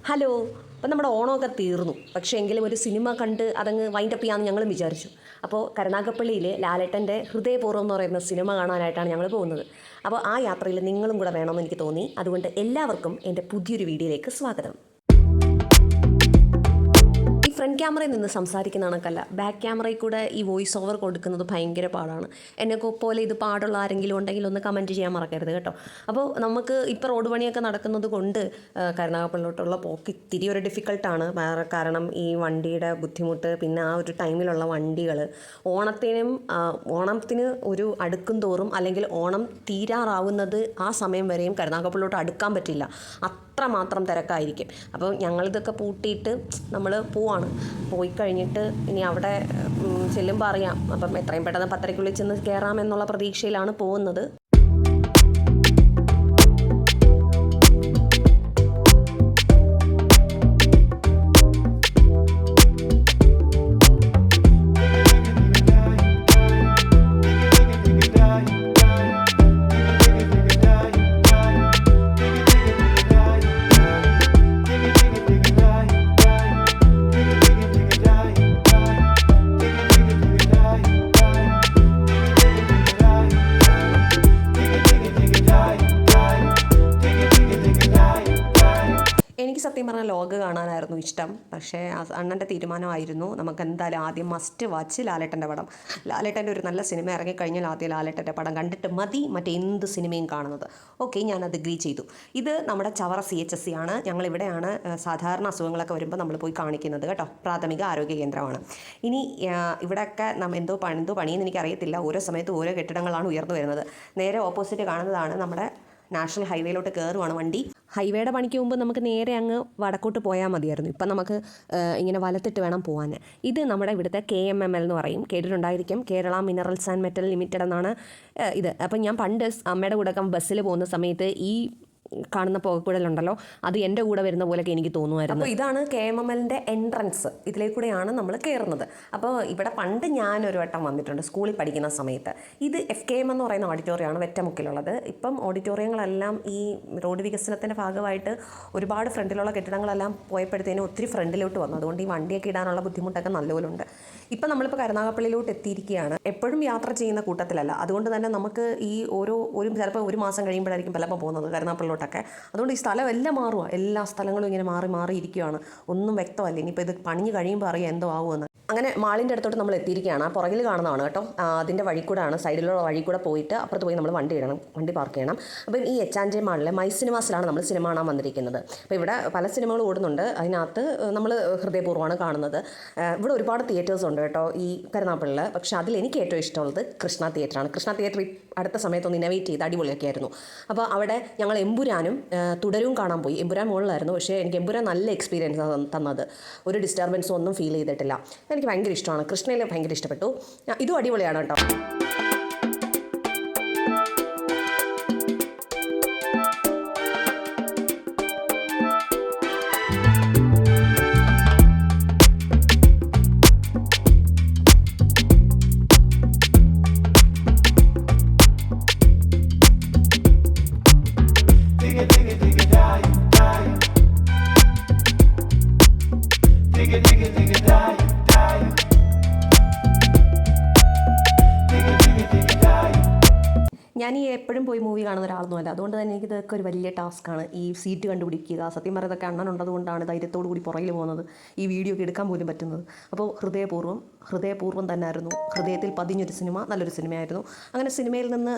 Hello. അപ്പം നമ്മുടെ ഓണമൊക്കെ തീർന്നു, പക്ഷേ എങ്കിലും ഒരു സിനിമ കണ്ട് അതങ്ങ് വൈൻഡപ്പ് ചെയ്യാമെന്ന് ഞങ്ങളും വിചാരിച്ചു. അപ്പോൾ കരുനാഗപ്പള്ളിയിൽ ലാലേട്ടൻ്റെ ഹൃദയപൂർവ്വം എന്ന് പറയുന്ന സിനിമ കാണാനായിട്ടാണ് ഞങ്ങൾ പോകുന്നത്. അപ്പോൾ ആ യാത്രയിൽ നിങ്ങളും കൂടെ വേണമെന്ന് എനിക്ക് തോന്നി. അതുകൊണ്ട് എല്ലാവർക്കും എൻ്റെ പുതിയൊരു വീഡിയോയിലേക്ക് സ്വാഗതം. ഫ്രണ്ട് ക്യാമറയിൽ നിന്ന് സംസാരിക്കുന്ന കണക്കല്ല, ബാക്ക് ക്യാമറയിൽ കൂടെ ഈ വോയിസ് ഓവർ കൊടുക്കുന്നത് ഭയങ്കര പാടാണ്. എന്നെയൊക്കെ പോലെ ഇത് പാടുള്ള ആരെങ്കിലും ഉണ്ടെങ്കിൽ ഒന്ന് കമൻറ്റ് ചെയ്യാൻ മറക്കരുത് കേട്ടോ. അപ്പോൾ നമുക്ക് ഇപ്പോൾ റോഡ് പണിയൊക്കെ നടക്കുന്നത് കൊണ്ട് കരുനാഗപ്പള്ളിലോട്ടുള്ള പോക്ക് ഇത്തിരി ഒരു ഡിഫിക്കൽട്ടാണ്. കാരണം ഈ വണ്ടിയുടെ ബുദ്ധിമുട്ട്, പിന്നെ ആ ഒരു ടൈമിലുള്ള വണ്ടികൾ, ഓണത്തിന് ഒരു അടുക്കും തോറും അല്ലെങ്കിൽ ഓണം തീരാറാവുന്നത് ആ സമയം വരെയും കരുനാഗപ്പള്ളിലോട്ട് അടുക്കാൻ പറ്റില്ല, അത്രമാത്രം തിരക്കായിരിക്കും. അപ്പോൾ ഞങ്ങളിതൊക്കെ പൂട്ടിയിട്ട് നമ്മൾ പോയി കഴിഞ്ഞിട്ട് ഇനി അവിടെ ചെല്ലുമ്പോൾ അറിയാം. അപ്പം എത്രയും പെട്ടെന്ന് 10:30 ചെന്ന് കയറാമെന്നുള്ള പ്രതീക്ഷയിലാണ് പോകുന്നത്. എനിക്ക് സത്യം പറഞ്ഞാൽ ലോഗ് കാണാനായിരുന്നു ഇഷ്ടം. പക്ഷേ അണ്ണൻ്റെ തീരുമാനമായിരുന്നു നമുക്ക് എന്തായാലും ആദ്യം മസ്റ്റ് വാച്ച് ലാലേട്ടൻ്റെ പടം. ലാലേട്ടൻ്റെ ഒരു നല്ല സിനിമ ഇറങ്ങിക്കഴിഞ്ഞാൽ ആദ്യം ലാലേട്ടൻ്റെ പടം കണ്ടിട്ട് മതി മറ്റെന്ത് സിനിമയും കാണുന്നത്. ഓക്കെ, ഞാനത് അഗ്രി ചെയ്തു. ഇത് നമ്മുടെ ചവറ CHSC ആണ്. ഞങ്ങളിവിടെയാണ് സാധാരണ അസുഖങ്ങളൊക്കെ വരുമ്പോൾ നമ്മൾ പോയി കാണിക്കുന്നത് കേട്ടോ. പ്രാഥമിക ആരോഗ്യ കേന്ദ്രമാണ്. ഇനി ഇവിടെയൊക്കെ എന്തോ പണിയെന്ന് എനിക്കറിയത്തില്ല. ഓരോ സമയത്ത് ഓരോ കെട്ടിടങ്ങളാണ് ഉയർന്നു വരുന്നത്. നേരെ ഓപ്പോസിറ്റ് കാണുന്നതാണ് നമ്മുടെ നാഷണൽ ഹൈവേയിലോട്ട് കയറുവാണ് വണ്ടി. ഹൈവേയുടെ പണിക്ക് മുമ്പ് നമുക്ക് നേരെ അങ്ങ് വടക്കോട്ട് പോയാൽ മതിയായിരുന്നു. ഇപ്പം നമുക്ക് ഇങ്ങനെ വലത്തിട്ട് വേണം പോകാൻ. ഇത് നമ്മുടെ ഇവിടുത്തെ KMML എന്ന് പറയും, കേട്ടിട്ടുണ്ടായിരിക്കും, Kerala minerals and metal limited എന്നാണ് ഇത്. അപ്പം ഞാൻ പണ്ട് അമ്മയുടെ കൂടെ ബസ്സിൽ പോകുന്ന സമയത്ത് ഈ കാണുന്ന പുകക്കുഴലുണ്ടല്ലോ, അത് എൻ്റെ കൂടെ വരുന്ന പോലെയൊക്കെ എനിക്ക് തോന്നുമായിരുന്നു. അപ്പോൾ ഇതാണ് KMMLൻ്റെ എൻട്രൻസ്. ഇതിലേക്കൂടെയാണ് നമ്മൾ കയറുന്നത്. അപ്പോൾ ഇവിടെ പണ്ട് ഞാനൊരു വട്ടം വന്നിട്ടുണ്ട് സ്കൂളിൽ പഠിക്കുന്ന സമയത്ത്. ഇത് FKM എന്ന് പറയുന്ന ഓഡിറ്റോറിയമാണ് വെറ്റമുക്കിലുള്ളത്. ഇപ്പം ഓഡിറ്റോറിയങ്ങളെല്ലാം ഈ റോഡ് വികസനത്തിൻ്റെ ഭാഗമായിട്ട് ഒരുപാട് ഫ്രണ്ടിലുള്ള കെട്ടിടങ്ങളെല്ലാം പോയപ്പോഴത്തേനും ഒത്തിരി ഫ്രണ്ടിലോട്ട് വന്നു. അതുകൊണ്ട് ഈ വണ്ടിയൊക്കെ ഇടാനുള്ള ബുദ്ധിമുട്ടൊക്കെ നല്ലപോലെ ഉണ്ട്. ഇപ്പം നമ്മളിപ്പോൾ കരുനാഗപ്പള്ളിയിലോട്ട് എത്തിയിരിക്കുകയാണ്. എപ്പോഴും യാത്ര ചെയ്യുന്ന കൂട്ടത്തിലല്ല, അതുകൊണ്ട് തന്നെ നമുക്ക് ഈ ചിലപ്പോൾ ഒരു മാസം കഴിയുമ്പോഴായിരിക്കും പലപ്പോൾ പോകുന്നത് കരുനാഗപ്പള്ളിലോട്ട്. അതുകൊണ്ട് ഈ സ്ഥലം എല്ലാം മാറുക, എല്ലാ സ്ഥലങ്ങളും ഇങ്ങനെ മാറിയിരിക്കുകയാണ്. ഒന്നും വ്യക്തമല്ല. ഇനിയിപ്പോൾ ഇത് പണിഞ്ഞ് കഴിയുമ്പോൾ അറിയാം എന്തോ ആവുമെന്ന്. അങ്ങനെ മാളിൻ്റെ അടുത്തോട്ട് നമ്മൾ എത്തിയിരിക്കുകയാണ്. പുറകിൽ കാണുന്നതാണ് കേട്ടോ. അതിൻ്റെ വഴി കൂടെയാണ്, സൈഡിലുള്ള വഴി കൂടെ പോയിട്ട് അപ്പുറത്ത് പോയി നമ്മൾ വണ്ടി പാർക്ക് ചെയ്യണം. അപ്പം ഈ H&J മാളിലെ മൈ സിനിമാസിലാണ് നമ്മൾ സിനിമ കാണാൻ വന്നിരിക്കുന്നത്. അപ്പോൾ ഇവിടെ പല സിനിമകൾ ഓടുന്നുണ്ട്. അതിനകത്ത് നമ്മൾ ഹൃദയപൂർവ്വമാണ് കാണുന്നത്. ഇവിടെ ഒരുപാട് തിയേറ്റേഴ്സ് ഉണ്ട് കേട്ടോ ഈ കരുനാഗപ്പള്ളിയിൽ. പക്ഷേ അതിൽ എനിക്ക് ഏറ്റവും ഇഷ്ടമുള്ളത് കൃഷ്ണ തിയേറ്ററാണ്. കൃഷ്ണ തിയേറ്റർ അടുത്ത സമയത്തൊന്ന് ഇന്നോവേറ്റ് ചെയ്ത് അടിപൊളിയൊക്കെ ആയിരുന്നു. അപ്പോൾ അവിടെ ഞങ്ങൾ എമ്പുരാനും തുടരും കാണാൻ പോയി. എമ്പുരാൻ മുകളിലായിരുന്നു, പക്ഷേ എനിക്ക് എമ്പുരാൻ നല്ല എക്സ്പീരിയൻസ് തന്നത്. ഒരു ഡിസ്റ്റർബൻസും ഒന്നും ഫീൽ ചെയ്തിട്ടില്ല. എനിക്ക് ഭയങ്കര ഇഷ്ടമാണ്. കൃഷ്ണയിൽ ഭയങ്കര ഇഷ്ടപ്പെട്ടു. ഇതും അടിപൊളിയാണ് കേട്ടോ. ഞാൻ ഈ എപ്പോഴും പോയി മൂവി കാണുന്ന ഒരാളൊന്നുമല്ല. അതുകൊണ്ട് തന്നെ എനിക്കിതൊക്കെ ഒരു വലിയ ടാസ്ക്കാണ്. ഈ സീറ്റ് കണ്ടുപിടിക്കുക. സത്യം പറയുന്നതൊക്കെ അണ്ണനുള്ളത് കൊണ്ടാണ് ധൈര്യത്തോടു കൂടി പുറകിൽ പോകുന്നത്, ഈ വീഡിയോ ഒക്കെ എടുക്കാൻ പോലും പറ്റുന്നത്. അപ്പോൾ ഹൃദയപൂർവ്വം തന്നെയായിരുന്നു. ഹൃദയത്തിൽ പതിഞ്ഞൊരു സിനിമ, നല്ലൊരു സിനിമയായിരുന്നു. അങ്ങനെ സിനിമയിൽ നിന്ന്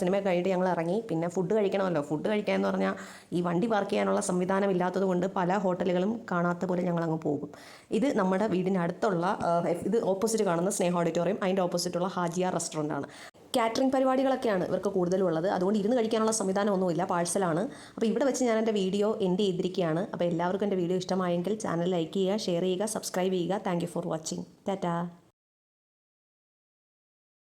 സിനിമ കഴിഞ്ഞിട്ട് ഞങ്ങൾ ഇറങ്ങി. പിന്നെ ഫുഡ് കഴിക്കണമല്ലോ. ഫുഡ് കഴിക്കാമെന്ന് പറഞ്ഞാൽ ഈ വണ്ടി പാർക്ക് ചെയ്യാനുള്ള സംവിധാനം ഇല്ലാത്തത് കൊണ്ട് പല ഹോട്ടലുകളും കാണാത്ത പോലെ ഞങ്ങളങ്ങ് പോകും. ഇത് നമ്മുടെ വീടിൻ്റെ അടുത്തുള്ള ഇത് ഓപ്പോസിറ്റ് കാണുന്ന സ്നേഹ ഓഡിറ്റോറിയം, അതിൻ്റെ ഓപ്പോസിറ്റുള്ള ഹാജിയ റെസ്റ്റോറൻ്റാണ്. കാറ്ററിംഗ് പരിപാടികളൊക്കെയാണ് ഇവർക്ക് കൂടുതലും ഉള്ളത്. അതുകൊണ്ട് ഇരുന്ന് കഴിക്കാനുള്ള സംവിധാനമൊന്നുമില്ല, പാഴ്സലാണ്. അപ്പോൾ ഇവിടെ വെച്ച് ഞാൻ എൻ്റെ വീഡിയോ എൻഡ് ചെയ്തിരിക്കുകയാണ്. അപ്പോൾ എല്ലാവർക്കും എൻ്റെ വീഡിയോ ഇഷ്ടമായെങ്കിൽ ചാനൽ ലൈക്ക് ചെയ്യുക, ഷെയർ ചെയ്യുക, സബ്സ്ക്രൈബ് ചെയ്യുക. Thank you for watching. Tata.